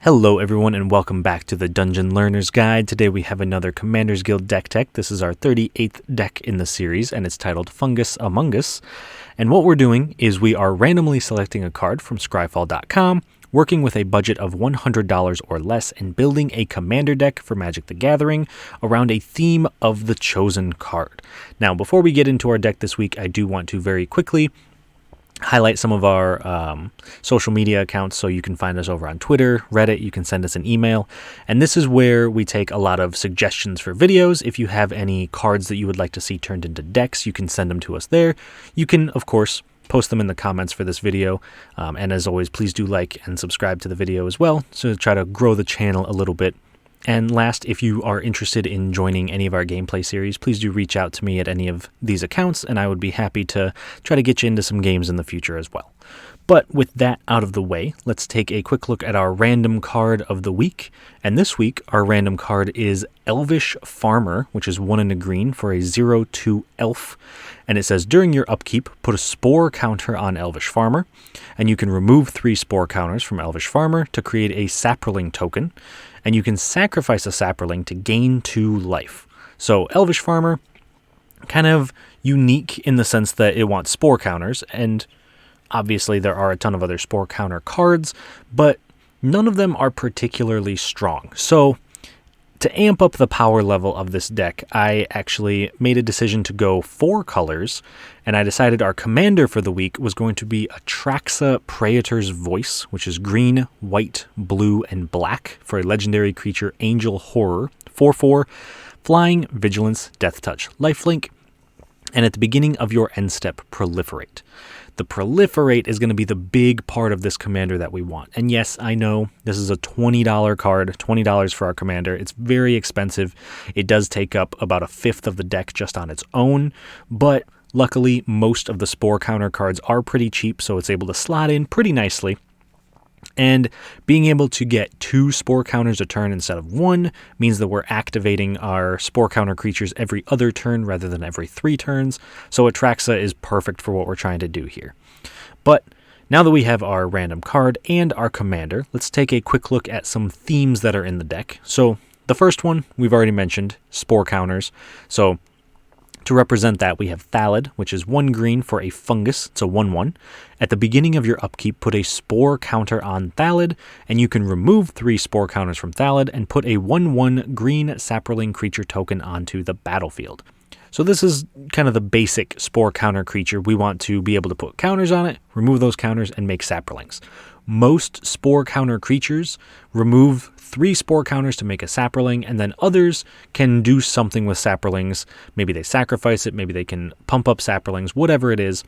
Hello everyone and welcome back to the Dungeon Learner's Guide. Today we have another Commander's Guild deck tech. This is our 38th deck in the series and it's titled Fungus Amongus. And what we're doing is we are randomly selecting a card from scryfall.com, working with a budget of $100 or less and building a commander deck for Magic the Gathering around a theme of the chosen card. Now before we get into our deck this week, I do want to very quickly highlight some of our social media accounts. So you can find us over on Twitter, Reddit, you can send us an email. And this is where we take a lot of suggestions for videos. If you have any cards that you would like to see turned into decks, you can send them to us there. You can, of course, post them in the comments for this video. And as always, please do like and subscribe to the video as well, so to try to grow the channel a little bit. And last, if you are interested in joining any of our gameplay series, please do reach out to me at any of these accounts, and I would be happy to try to get you into some games in the future as well. But with that out of the way, let's take a quick look at our random card of the week. And this week, our random card is Elvish Farmer, which is 1 and a green for a 0/2 elf. And it says, during your upkeep, put a spore counter on Elvish Farmer, and you can remove 3 spore counters from Elvish Farmer to create a Saproling token, and you can sacrifice a Saproling to gain 2 life. So Elvish Farmer, kind of unique in the sense that it wants spore counters, and obviously there are a ton of other spore counter cards, but none of them are particularly strong. So to amp up the power level of this deck, I actually made a decision to go 4 colors, and I decided our commander for the week was going to be Atraxa Praetors Voice, which is green, white, blue, and black for a legendary creature, Angel Horror, 4/4, flying, vigilance, death touch, lifelink, and at the beginning of your end step, proliferate. The proliferate is going to be the big part of this commander that we want. And yes, I know this is a $20 card, $20 for our commander. It's very expensive. It does take up about a fifth of the deck just on its own, but luckily most of the spore counter cards are pretty cheap, so it's able to slot in pretty nicely. And being able to get 2 spore counters a turn instead of 1 means that we're activating our spore counter creatures every other turn rather than every 3 turns. So Atraxa is perfect for what we're trying to do here. But now that we have our random card and our commander, let's take a quick look at some themes that are in the deck. So the first one we've already mentioned, spore counters. So to represent that, we have Thalid, which is 1 green for a fungus. It's a 1/1. At the beginning of your upkeep, put a spore counter on Thalid, and you can remove 3 spore counters from Thalid and put a 1/1 green Saproling creature token onto the battlefield. So this is kind of the basic spore counter creature. We want to be able to put counters on it, remove those counters, and make Saprolings. Most spore counter creatures remove 3 spore counters to make a Saproling, and then others can do something with Saprolings. Maybe they sacrifice it, maybe they can pump up Saprolings, whatever it is.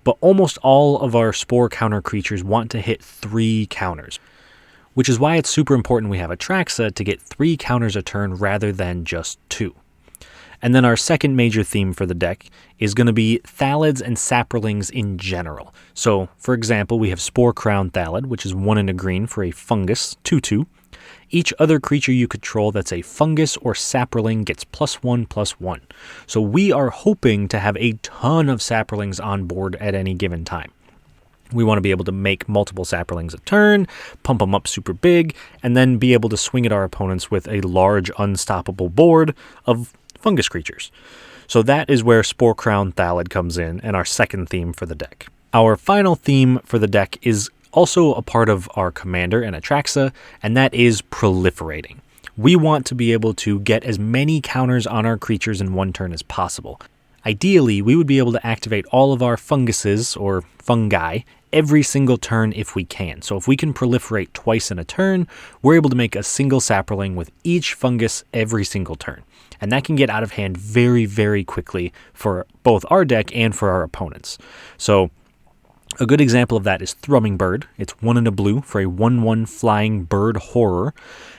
But almost all of our spore counter creatures want to hit 3 counters, which is why it's super important we have Atraxa to get 3 counters a turn rather than just 2. And then our second major theme for the deck is going to be Thalids and Saprolings in general. So, for example, we have Spore Crown Thalid, which is 1 and a green for a fungus, 2/2. Each other creature you control that's a fungus or Saproling gets +1/+1. So we are hoping to have a ton of Saprolings on board at any given time. We want to be able to make multiple Saprolings a turn, pump them up super big, and then be able to swing at our opponents with a large unstoppable board of fungus creatures. So that is where Spore Crown Thalid comes in, and our second theme for the deck. Our final theme for the deck is also a part of our commander and Atraxa, and that is proliferating. We want to be able to get as many counters on our creatures in 1 turn as possible. Ideally, we would be able to activate all of our funguses or fungi every single turn if we can. So if we can proliferate twice in a turn, we're able to make a single Saproling with each fungus every single turn. And that can get out of hand very, very quickly for both our deck and for our opponents. So a good example of that is Thrumming Bird. It's 1 and a blue for a 1/1 flying bird horror.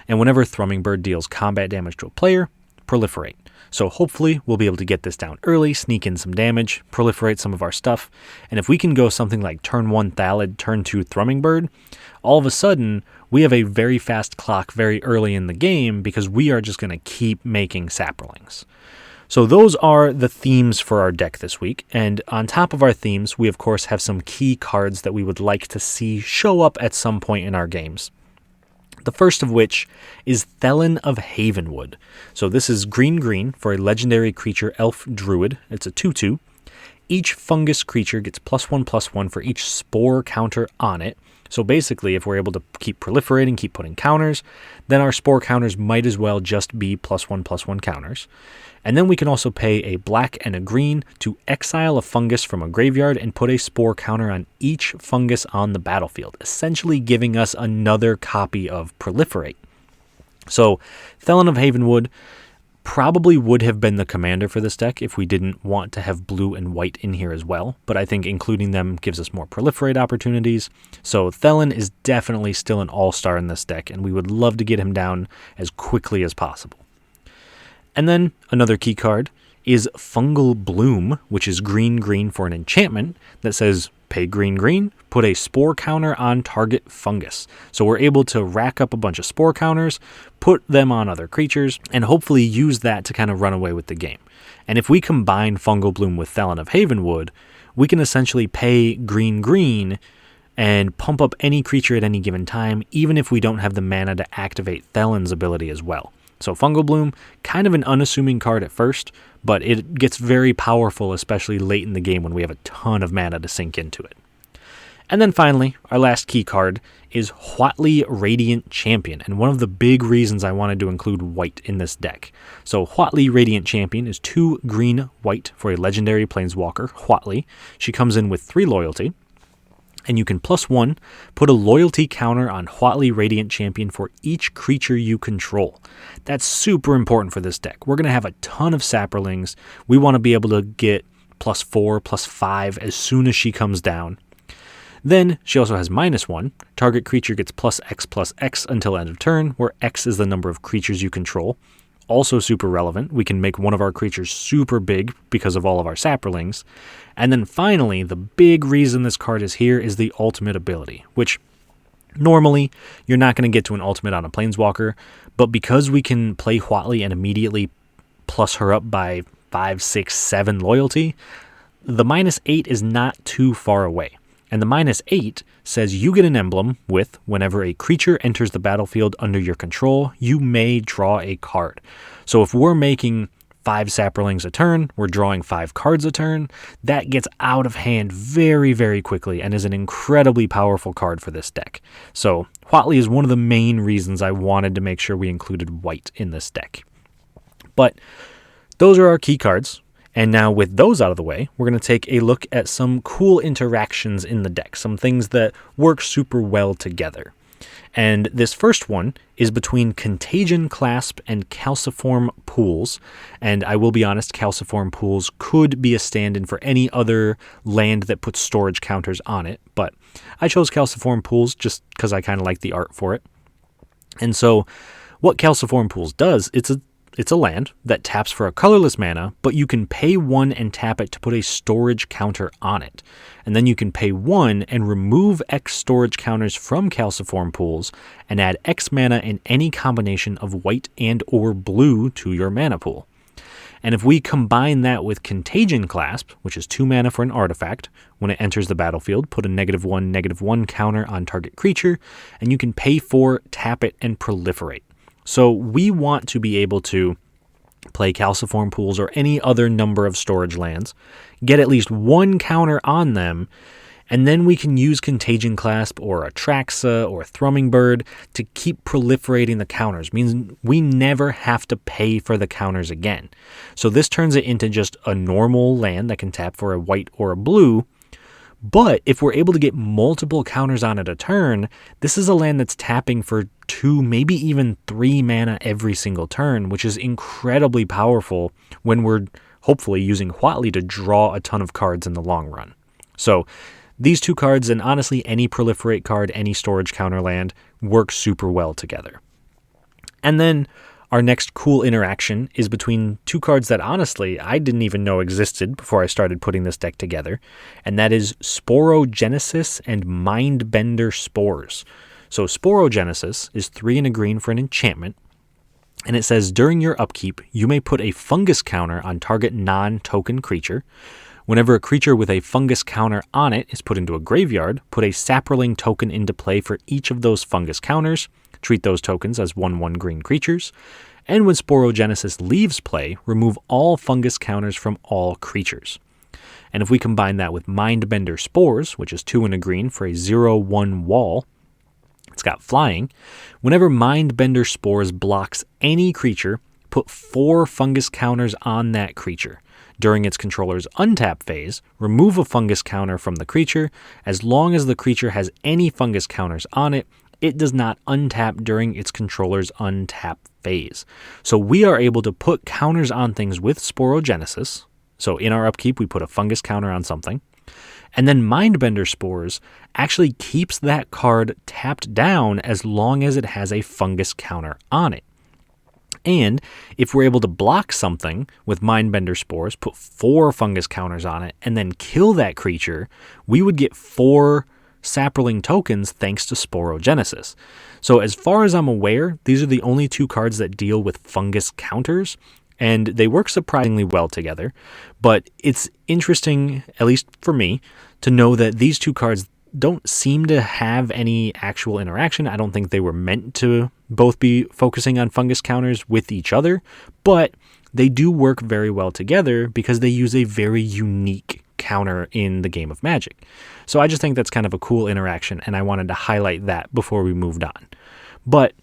And whenever Thrumming Bird deals combat damage to a player, proliferate. So hopefully we'll be able to get this down early, sneak in some damage, proliferate some of our stuff. And if we can go something like turn 1 Thalid, turn 2 Thrumming Bird, all of a sudden we have a very fast clock very early in the game because we are just going to keep making Saprolings. So those are the themes for our deck this week. And on top of our themes, we of course have some key cards that we would like to see show up at some point in our games. The first of which is Thelon of Havenwood. So this is green for a legendary creature elf druid. It's a 2/2. Each fungus creature gets +1/+1 for each spore counter on it. So basically, if we're able to keep proliferating, keep putting counters, then our spore counters might as well just be +1/+1 counters. And then we can also pay a black and a green to exile a fungus from a graveyard and put a spore counter on each fungus on the battlefield, essentially giving us another copy of Proliferate. So Thelon of Havenwood probably would have been the commander for this deck if we didn't want to have blue and white in here as well, but I think including them gives us more Proliferate opportunities. So Thelon is definitely still an all-star in this deck, and we would love to get him down as quickly as possible. And then another key card is Fungal Bloom, which is green for an enchantment that says pay green, put a spore counter on target fungus. So we're able to rack up a bunch of spore counters, put them on other creatures, and hopefully use that to kind of run away with the game. And if we combine Fungal Bloom with Thelon of Havenwood, we can essentially pay green and pump up any creature at any given time, even if we don't have the mana to activate Thelon's ability as well. So Fungal Bloom, kind of an unassuming card at first, but it gets very powerful, especially late in the game when we have a ton of mana to sink into it. And then finally, our last key card is Huatli Radiant Champion, and one of the big reasons I wanted to include white in this deck. So Huatli Radiant Champion is 2 green-white for a legendary planeswalker, Huatli. She comes in with 3 loyalty. And you can +1, put a loyalty counter on Huatli Radiant Champion for each creature you control. That's super important for this deck. We're going to have a ton of Saprolings. We want to be able to get +4, +5 as soon as she comes down. Then she also has -1. Target creature gets +X until end of turn, where X is the number of creatures you control. Also super relevant. We can make one of our creatures super big because of all of our Saprolings. And then finally, the big reason this card is here is the ultimate ability, which normally you're not going to get to an ultimate on a Planeswalker, but because we can play Huatli and immediately plus her up by 5, 6, 7 loyalty, the -8 is not too far away. And the -8 says you get an emblem with, whenever a creature enters the battlefield under your control, you may draw a card. So if we're making 5 Saprolings a turn, we're drawing 5 cards a turn, that gets out of hand very quickly and is an incredibly powerful card for this deck. So Huatli is one of the main reasons I wanted to make sure we included white in this deck. But those are our key cards. And now with those out of the way, we're going to take a look at some cool interactions in the deck, some things that work super well together. And this first one is between Contagion Clasp and Calciform Pools. And I will be honest, Calciform Pools could be a stand-in for any other land that puts storage counters on it, but I chose Calciform Pools just because I kind of like the art for it. And so what Calciform Pools does, it's a land that taps for a colorless mana, but you can pay 1 and tap it to put a storage counter on it. And then you can pay 1 and remove X storage counters from Calciform Pools and add X mana in any combination of white and or blue to your mana pool. And if we combine that with Contagion Clasp, which is 2 mana for an artifact, when it enters the battlefield, put a -1/-1 counter on target creature, and you can pay 4, tap it, and proliferate. So we want to be able to play Calciform Pools or any other number of storage lands, get at least 1 counter on them, and then we can use Contagion Clasp or Atraxa or Thrumming Bird to keep proliferating the counters. Means we never have to pay for the counters again. So this turns it into just a normal land that can tap for a white or a blue. But if we're able to get multiple counters on it a turn, this is a land that's tapping for 2, maybe even 3 mana every single turn, which is incredibly powerful when we're hopefully using Huatli to draw a ton of cards in the long run. So these 2 cards, and honestly any proliferate card, any storage counter land, work super well together. And then our next cool interaction is between 2 cards that honestly I didn't even know existed before I started putting this deck together, and that is Sporogenesis and Mindbender Spores. So Sporogenesis is 3 and a green for an enchantment, and it says during your upkeep, you may put a fungus counter on target non-token creature. Whenever a creature with a fungus counter on it is put into a graveyard, put a Saproling token into play for each of those fungus counters. Treat those tokens as 1/1 green creatures. And when Sporogenesis leaves play, remove all fungus counters from all creatures. And if we combine that with Mindbender Spores, which is 2 and a green for a 0/1 wall, it's got flying. Whenever Mindbender Spores blocks any creature, put 4 fungus counters on that creature. During its controller's untap phase, remove a fungus counter from the creature. As long as the creature has any fungus counters on it, it does not untap during its controller's untap phase. So we are able to put counters on things with Sporogenesis. So in our upkeep, we put a fungus counter on something. And then Mindbender Spores actually keeps that card tapped down as long as it has a fungus counter on it. And if we're able to block something with Mindbender Spores, put 4 fungus counters on it, and then kill that creature, we would get 4 Saproling tokens thanks to Sporogenesis. So as far as I'm aware, these are the only 2 cards that deal with fungus counters, and they work surprisingly well together. But it's interesting, at least for me, to know that these 2 cards don't seem to have any actual interaction. I don't think they were meant to both be focusing on fungus counters with each other, but they do work very well together because they use a very unique counter in the game of Magic. So I just think that's kind of a cool interaction, and I wanted to highlight that before we moved on. But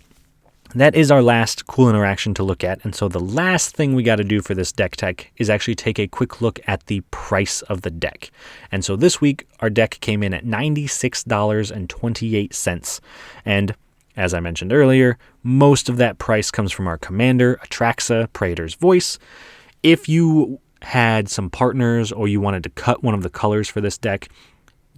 that is our last cool interaction to look at, and so the last thing we got to do for this deck tech is actually take a quick look at the price of the deck. And so this week, our deck came in at $96.28, and as I mentioned earlier, most of that price comes from our commander, Atraxa, Praetors Voice. If you had some partners or you wanted to cut one of the colors for this deck,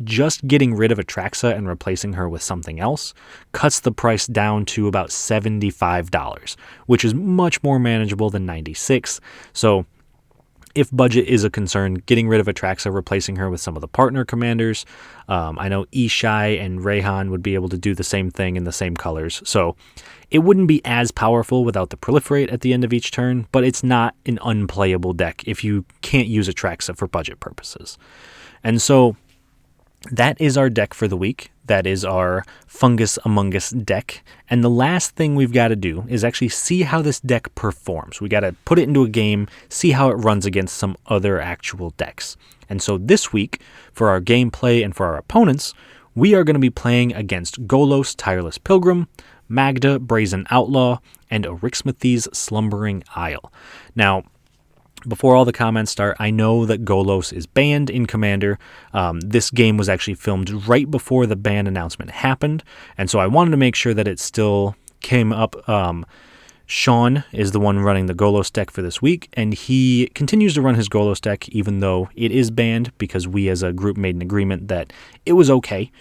just getting rid of Atraxa and replacing her with something else cuts the price down to about $75, which is much more manageable than $96. So if budget is a concern, getting rid of Atraxa, replacing her with some of the partner commanders. I know Ishai and Rayhan would be able to do the same thing in the same colors. So it wouldn't be as powerful without the proliferate at the end of each turn, but it's not an unplayable deck if you can't use Atraxa for budget purposes. And so that is our deck for the week. That is our Fungus Amongus deck. And the last thing we've got to do is actually see how this deck performs. We got to put it into a game, see how it runs against some other actual decks. And so this week, for our gameplay and for our opponents, we are going to be playing against Golos, Tireless Pilgrim, Magda, Brazen Outlaw, and Eryximeth's Slumbering Isle. Now, before all the comments start, I know that Golos is banned in Commander. This game was actually filmed right before the ban announcement happened, and so I wanted to make sure that it still came up. Shawn is the one running the Golos deck for this week, and he continues to run his Golos deck even though it is banned because we as a group made an agreement that it was okay,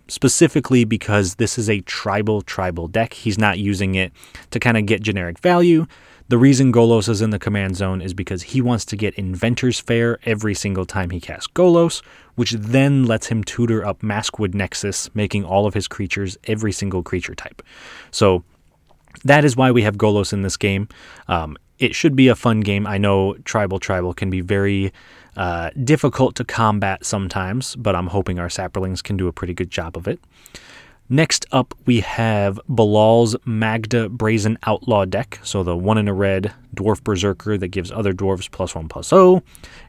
specifically because this is a tribal deck. He's not using it to kind of get generic value. The reason Golos is in the command zone is because he wants to get Inventor's Fair every single time he casts Golos, which then lets him tutor up Maskwood Nexus, making all of his creatures every single creature type. So that is why we have Golos in this game. It should be a fun game. I know tribal can be very difficult to combat sometimes, but I'm hoping our Saprolings can do a pretty good job of it. Next up, we have Bilal's Magda Brazen Outlaw deck. So the 1 in a red Dwarf Berserker that gives other dwarves +1/+0.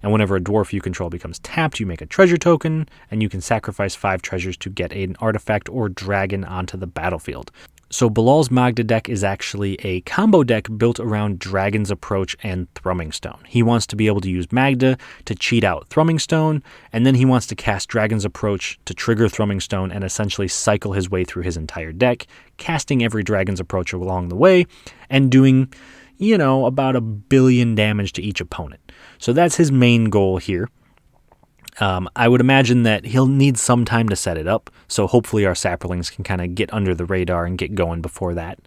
And whenever a dwarf you control becomes tapped, you make a treasure token, and you can sacrifice 5 treasures to get an artifact or dragon onto the battlefield. So Bilal's Magda deck is actually a combo deck built around Dragon's Approach and Thrumming Stone. He wants to be able to use Magda to cheat out Thrumming Stone, and then he wants to cast Dragon's Approach to trigger Thrumming Stone and essentially cycle his way through his entire deck, casting every Dragon's Approach along the way, and doing, about 1 billion damage to each opponent. So that's his main goal here. I would imagine that he'll need some time to set it up, so hopefully our Saprolings can kind of get under the radar and get going before that.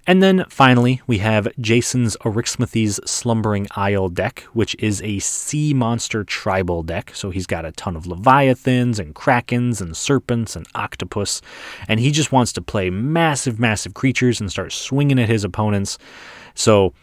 And then finally, we have Jason's Eryximeth's Slumbering Isle deck, which is a sea monster tribal deck. So he's got a ton of Leviathans and Krakens and Serpents and Octopus, and he just wants to play massive creatures and start swinging at his opponents. So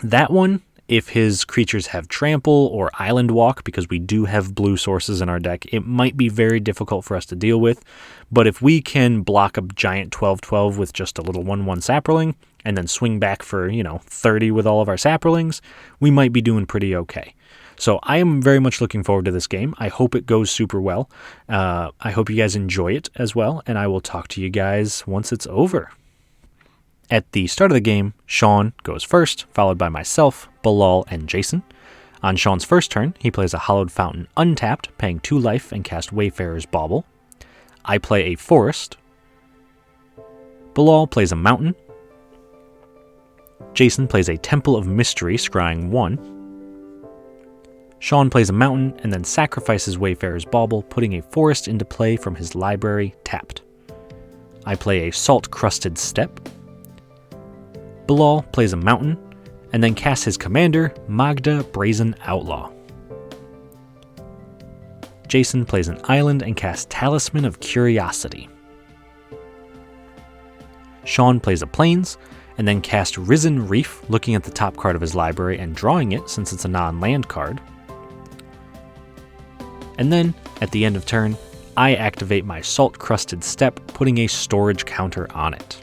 that one If his creatures have trample or island walk, because we do have blue sources in our deck, it might be very difficult for us to deal with. But if we can block a giant 12/12 with just a little 1/1 Saproling, and then swing back for, 30 with all of our Saprolings, we might be doing pretty okay. So I am very much looking forward to this game. I hope it goes super well. I hope you guys enjoy it as well, and I will talk to you guys once it's over. At the start of the game, Shawn goes first, followed by myself, Bilal, and Jason. On Shawn's first turn, he plays a Hallowed Fountain untapped, paying 2 life, and cast Wayfarer's Bauble. I play a Forest. Bilal plays a Mountain. Jason plays a Temple of Mystery, scrying 1. Shawn plays a Mountain and then sacrifices Wayfarer's Bauble, putting a Forest into play from his library tapped. I play a Salt-Crusted Step. Bilal plays a Mountain, and then casts his commander, Magda Brazen Outlaw. Jason plays an island and casts Talisman of Curiosity. Shawn plays a Plains, and then casts Risen Reef, looking at the top card of his library and drawing it since it's a non-land card. And then, at the end of turn, I activate my Salt-Crusted Step, putting a storage counter on it.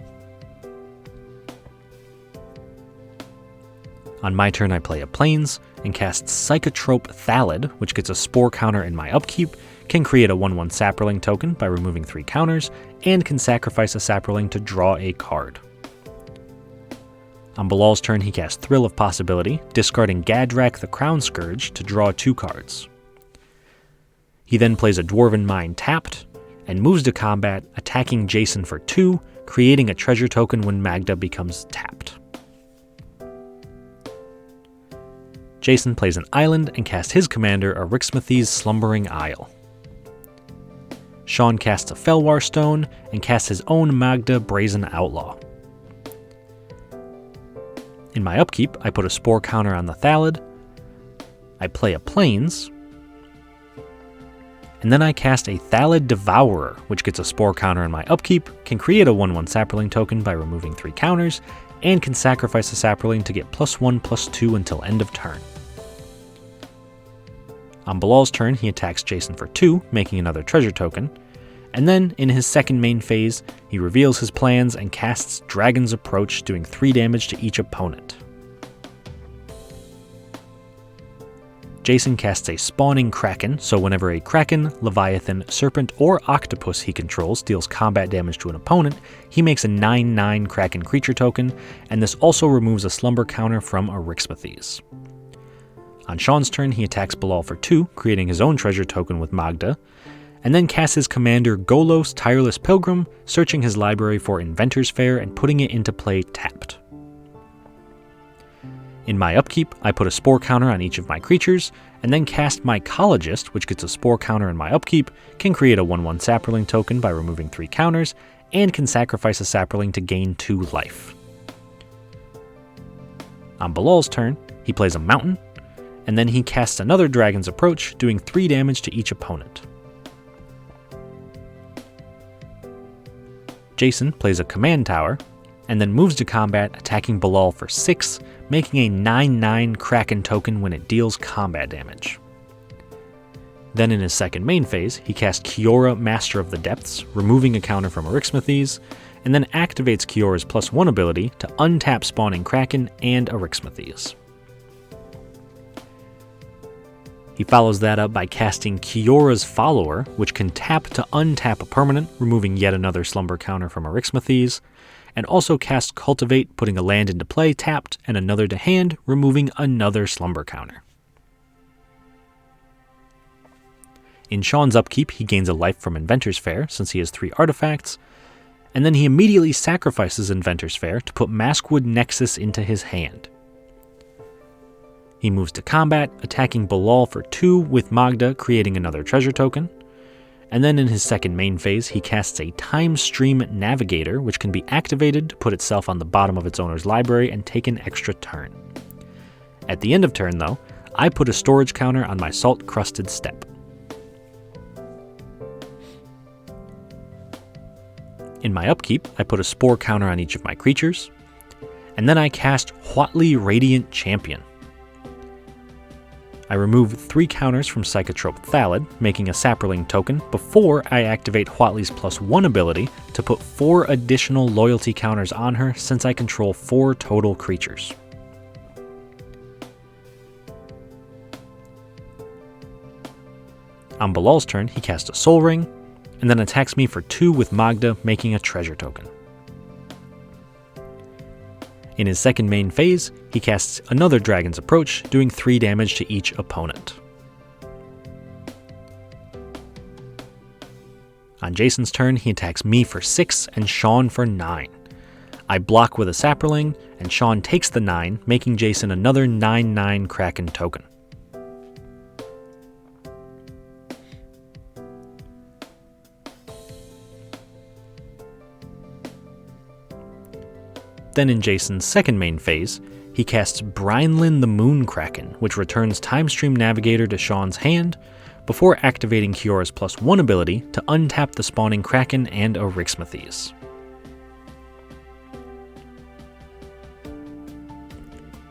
On my turn, I play a Plains and cast Psychotrope Thalid, which gets a spore counter in my upkeep, can create a 1/1 Saproling token by removing 3 counters, and can sacrifice a Saproling to draw a card. On Bilal's turn, he casts Thrill of Possibility, discarding Gadrak the Crown Scourge to draw 2 cards. He then plays a Dwarven Mine tapped, and moves to combat, attacking Jason for 2, creating a treasure token when Magda becomes tapped. Jason plays an island and casts his commander, Arixmathes Slumbering Isle. Shawn casts a Felwar Stone and casts his own Magda Brazen Outlaw. In my upkeep, I put a spore counter on the Thalid. I play a Plains, and then I cast a Thalid Devourer, which gets a spore counter in my upkeep, can create a 1/1 Saproling token by removing 3 counters, and can sacrifice a Saproling to get +1/+2 until end of turn. On Bilal's turn, he attacks Jason for 2, making another treasure token, and then, in his second main phase, he reveals his plans and casts Dragon's Approach, doing 3 damage to each opponent. Jason casts a Spawning Kraken, so whenever a Kraken, Leviathan, Serpent, or Octopus he controls deals combat damage to an opponent, he makes a 9/9 Kraken creature token, and this also removes a slumber counter from Arixmathes. On Shawn's turn, he attacks Bilal for 2, creating his own treasure token with Magda, and then casts his commander Golos Tireless Pilgrim, searching his library for Inventor's Fair and putting it into play tapped. In my upkeep, I put a spore counter on each of my creatures, and then cast Mycologist, which gets a spore counter in my upkeep, can create a 1/1 Saproling token by removing 3 counters, and can sacrifice a Saproling to gain 2 life. On Bilal's turn, he plays a Mountain, and then he casts another Dragon's Approach, doing 3 damage to each opponent. Jason plays a Command Tower, and then moves to combat, attacking Bilal for 6, making a 9/9 Kraken token when it deals combat damage. Then in his second main phase, he casts Kiora Master of the Depths, removing a counter from Arixmathes, and then activates Kiora's +1 ability to untap Spawning Kraken and Arixmathes. He follows that up by casting Kiora's Follower, which can tap to untap a permanent, removing yet another slumber counter from Arixmathes, and also casts Cultivate, putting a land into play tapped, and another to hand, removing another slumber counter. In Shawn's upkeep, he gains a life from Inventor's Fair, since he has 3 artifacts, and then he immediately sacrifices Inventor's Fair to put Maskwood Nexus into his hand. He moves to combat, attacking Bilal for 2 with Magda, creating another treasure token. And then in his second main phase, he casts a Time Stream Navigator, which can be activated to put itself on the bottom of its owner's library and take an extra turn. At the end of turn, though, I put a storage counter on my Salt-Crusted Step. In my upkeep, I put a spore counter on each of my creatures, and then I cast Huatli Radiant Champion. I remove 3 counters from Psychotrope Thalid, making a Saproling token, before I activate Huatli's +1 ability to put 4 additional loyalty counters on her since I control 4 total creatures. On Bilal's turn, he casts a Soul Ring, and then attacks me for 2 with Magda, making a treasure token. In his second main phase, he casts another Dragon's Approach, doing 3 damage to each opponent. On Jason's turn, he attacks me for 6 and Shawn for 9. I block with a Saproling, and Shawn takes the 9, making Jason another 9/9 Kraken token. Then in Jason's second main phase, he casts Brinelin the Moon Kraken, which returns Timestream Navigator to Shawn's hand, before activating Kiora's +1 ability to untap the spawning Kraken and Arixmathes.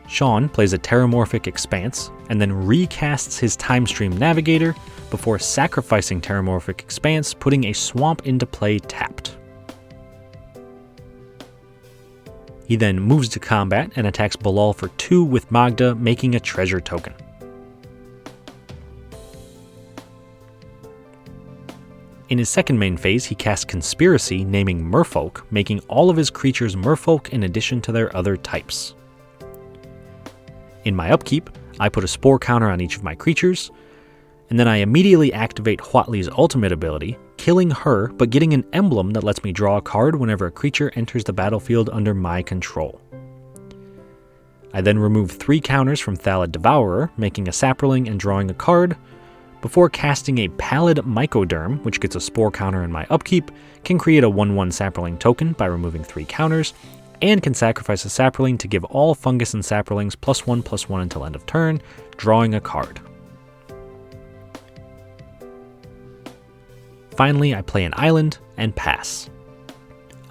Shawn plays a Terramorphic Expanse, and then recasts his Timestream Navigator, before sacrificing Terramorphic Expanse, putting a Swamp into play tapped. He then moves to combat and attacks Bilal for 2 with Magda, making a treasure token. In his second main phase, he casts Conspiracy, naming Merfolk, making all of his creatures Merfolk in addition to their other types. In my upkeep, I put a Spore counter on each of my creatures, and then I immediately activate Huatli's ultimate ability, killing her but getting an emblem that lets me draw a card whenever a creature enters the battlefield under my control. I then remove 3 counters from Thalid Devourer, making a Saproling and drawing a card, before casting a Pallid Mycoderm, which gets a Spore counter in my upkeep, can create a 1/1 Saproling token by removing 3 counters, and can sacrifice a Saproling to give all Fungus and Saprolings +1/+1 until end of turn, drawing a card. Finally, I play an island and pass.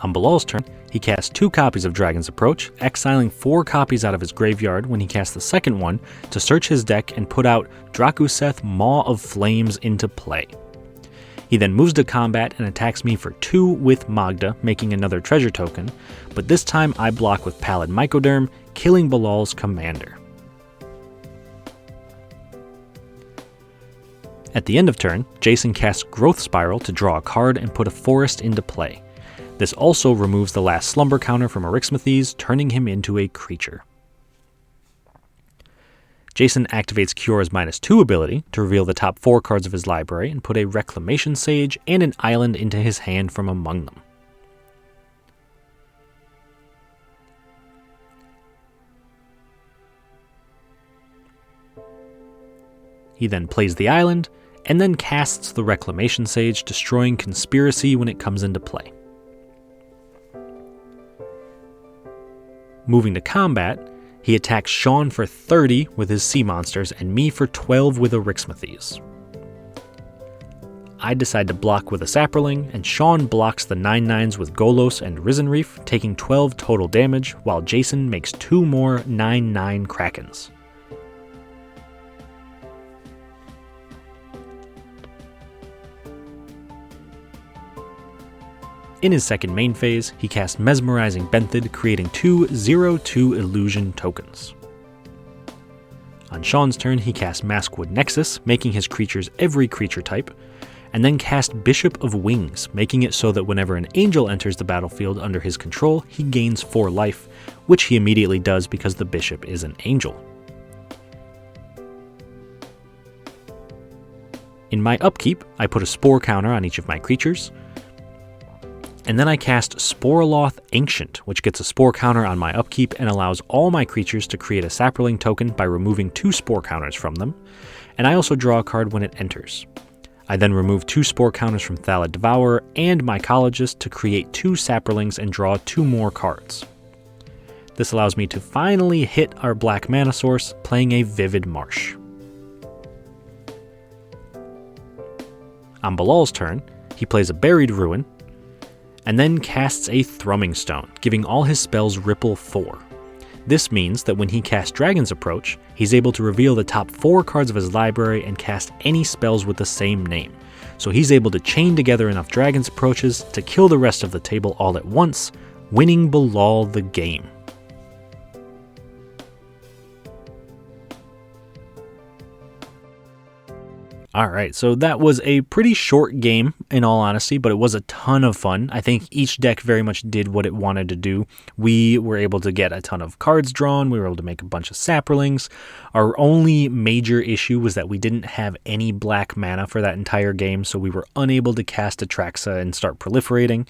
On Bilal's turn, he casts 2 copies of Dragon's Approach, exiling 4 copies out of his graveyard when he casts the second one to search his deck and put out Drakuseth Maw of Flames into play. He then moves to combat and attacks me for 2 with Magda, making another treasure token, but this time I block with Pallid Mycoderm, killing Bilal's commander. At the end of turn, Jason casts Growth Spiral to draw a card and put a forest into play. This also removes the last slumber counter from Arixmathes, turning him into a creature. Jason activates Kiora's -2 ability to reveal the top 4 cards of his library and put a Reclamation Sage and an island into his hand from among them. He then plays the island, and then casts the Reclamation Sage, destroying Conspiracy when it comes into play. Moving to combat, he attacks Shawn for 30 with his sea monsters and me for 12 with Arixmathes. I decide to block with a Saproling, and Shawn blocks the 9/9s with Golos and Risen Reef, taking 12 total damage, while Jason makes 2 more 9/9 Krakens. In his second main phase, he casts Mesmerizing Benthid, creating 2 0/2 illusion tokens. On Shawn's turn, he casts Maskwood Nexus, making his creatures every creature type, and then casts Bishop of Wings, making it so that whenever an angel enters the battlefield under his control, he gains 4 life, which he immediately does because the bishop is an angel. In my upkeep, I put a Spore counter on each of my creatures, and then I cast Sporoloth Ancient, which gets a Spore counter on my upkeep and allows all my creatures to create a Saproling token by removing 2 Spore counters from them, and I also draw a card when it enters. I then remove 2 Spore counters from Thalid Devourer and Mycologist to create 2 Saprolings and draw 2 more cards. This allows me to finally hit our black mana source, playing a Vivid Marsh. On Bilal's turn, he plays a Buried Ruin, and then casts a Thrumming Stone, giving all his spells Ripple 4. This means that when he casts Dragon's Approach, he's able to reveal the top 4 cards of his library and cast any spells with the same name. So he's able to chain together enough Dragon's Approaches to kill the rest of the table all at once, winning Bilal the game. Alright, so that was a pretty short game, in all honesty, but it was a ton of fun. I think each deck very much did what it wanted to do. We were able to get a ton of cards drawn, we were able to make a bunch of Saprolings. Our only major issue was that we didn't have any black mana for that entire game, so we were unable to cast Atraxa and start proliferating.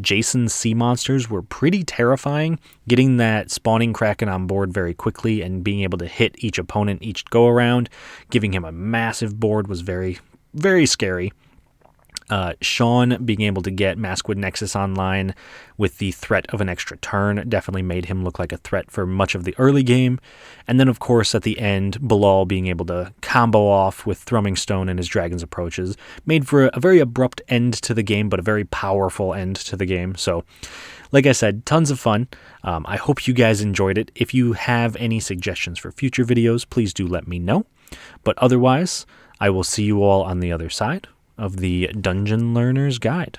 Jason's sea monsters were pretty terrifying. Getting that spawning Kraken on board very quickly and being able to hit each opponent each go around, giving him a massive board was very, very scary. Shawn being able to get Maskwood Nexus online with the threat of an extra turn definitely made him look like a threat for much of the early game. And then, of course, at the end, Bilal being able to combo off with Thrumming Stone and his Dragon's Approaches made for a very abrupt end to the game, but a very powerful end to the game. So, like I said, tons of fun. I hope you guys enjoyed it. If you have any suggestions for future videos, please do let me know. But otherwise, I will see you all on the other side of the Dungeon Learner's Guide.